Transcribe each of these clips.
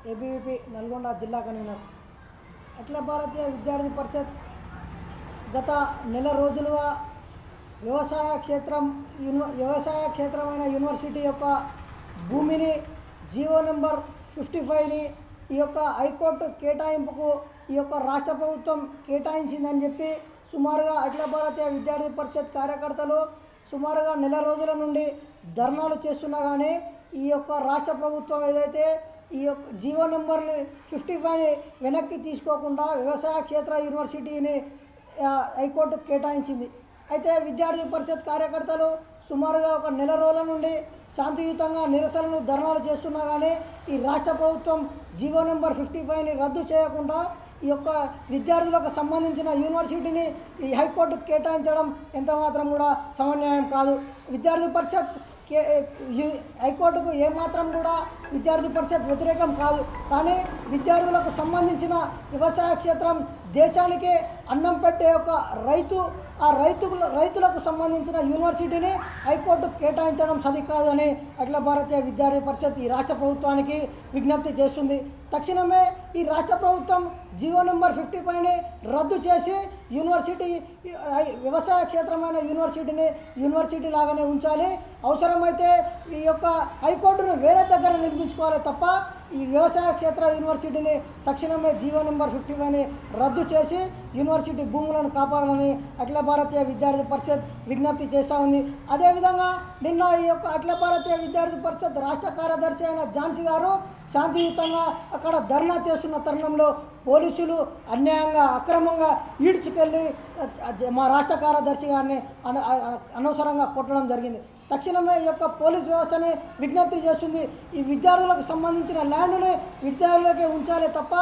ABVP Nalgonda జిల్లా convener. అఖిల భారతీయ విద్యార్థి పరిషత్ గత నెల రోజులుగా వ్యవసాయ క్షేత్రమైన యూనివర్సిటీ యొక్క భూమిని జీవో నెంబర్ 55ని ఈ యొక్క హైకోర్టు కేటాయింపుకు ఈ యొక్క రాష్ట్ర ప్రభుత్వం కేటాయించిందని చెప్పి సుమారుగా అఖిల భారతీయ విద్యార్థి పరిషత్ కార్యకర్తలు సుమారుగా నెల రోజుల నుండి ధర్నాలు చేస్తున్నా కానీ ఈ యొక్క రాష్ట్ర ప్రభుత్వం ఏదైతే ఈ యొక్క జీవో నెంబర్ 55ని వెనక్కి తీసుకోకుండా వ్యవసాయ క్షేత్ర యూనివర్సిటీని హైకోర్టు కేటాయించింది. అయితే విద్యార్థి పరిషత్ కార్యకర్తలు సుమారుగా ఒక నెల రోజుల నుండి శాంతియుతంగా నిరసనలు ధర్నాలు చేస్తున్నా కానీ ఈ రాష్ట్ర ప్రభుత్వం జీవో నెంబర్ 55ని రద్దు చేయకుండా ఈ యొక్క విద్యార్థులకు సంబంధించిన యూనివర్సిటీని ఈ హైకోర్టు కేటాయించడం ఎంత మాత్రం కూడా సమన్యాయం కాదు. విద్యార్థి పరిషత్ హైకోర్టుకు ఏమాత్రం కూడా విద్యార్థి పరిషత్ వ్యతిరేకం కాదు. కానీ విద్యార్థులకు సంబంధించిన వ్యవసాయ క్షేత్రం దేశానికే అన్నం పెట్టే ఒక రైతులకు సంబంధించిన యూనివర్సిటీని హైకోర్టు కేటాయించడం సరికాదని అఖిల భారతీయ విద్యార్థి పరిషత్ ఈ రాష్ట్ర ప్రభుత్వానికి విజ్ఞప్తి చేస్తుంది. తక్షణమే ఈ రాష్ట్ర ప్రభుత్వం జీవో నెంబర్ 55ని రద్దు చేసి యూనివర్సిటీ వ్యవసాయ క్షేత్రమైన యూనివర్సిటీ లాగానే ఉంచాలి. అవసరమైతే ఈ యొక్క హైకోర్టును వేరే దగ్గర నిర్మించుకోవాలి తప్ప ఈ వ్యవసాయ క్షేత్ర యూనివర్సిటీని తక్షణమే జీవో నెంబర్ 55ని రద్దు చేసి యూనివర్సిటీ భూములను కాపాడాలని అఖిల భారతీయ విద్యార్థి పరిషత్ విజ్ఞప్తి చేస్తూ ఉంది. అదేవిధంగా నిన్న ఈ యొక్క అఖిల భారతీయ విద్యార్థి పరిషత్ రాష్ట్ర కార్యదర్శి అయిన ఝాన్సీ గారు శాంతియుతంగా అక్కడ ధర్నా చేస్తున్న తరుణంలో పోలీసులు అన్యాయంగా అక్రమంగా ఈడ్చుకెళ్ళి మా రాష్ట్ర కార్యదర్శి గారిని అనవసరంగా కొట్టడం జరిగింది. తక్షణమే ఈ యొక్క పోలీస్ వ్యవస్థని విజ్ఞప్తి చేస్తుంది. ఈ విద్యార్థులకు సంబంధించిన ల్యాండ్ని విద్యార్థులకే ఉంచాలి తప్ప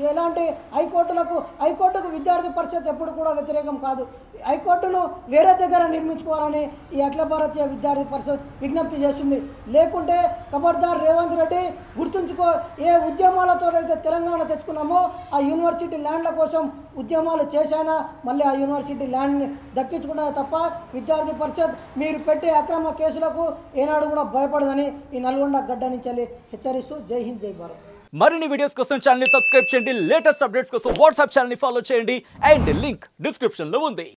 ఎలాంటి హైకోర్టుకు విద్యార్థి పరిషత్ ఎప్పుడు కూడా వ్యతిరేకం కాదు. హైకోర్టును వేరే దగ్గర నిర్మించుకోవాలని ఈ అఖిల భారతీయ విద్యార్థి పరిషత్ విజ్ఞప్తి చేస్తుంది. లేకుంటే ఖబర్దార్ రేవంత్ రెడ్డి గుర్తుంచుకో, ఏ ఉద్యమాలతో అయితే తెలంగాణ తెచ్చుకున్నామో ఆ యూనివర్సిటీ ల్యాండ్ల కోసం ఉద్యమాలు చేశానా మళ్ళీ ఆ యూనివర్సిటీ ల్యాండ్ని దక్కించుకున్నది తప్ప విద్యార్థి పరిషత్ మీరు పెట్టే అక్రమ కేసులకు ఏనాడు కూడా భయపడదని ఈ నల్గొండ గడ్డ నుంచి హెచ్చరిస్తూ జై హింద్ జై భారత్. మరిన్ని వీడియోస్ కోసం ఛానల్ ని సబ్స్క్రైబ్ చేయండి. లేటెస్ట్ అప్డేట్స్ కోసం వాట్సాప్ ఛానల్ ని ఫాలో చేయండి. అండ్ లింక్ డిస్క్రిప్షన్ లో ఉంది.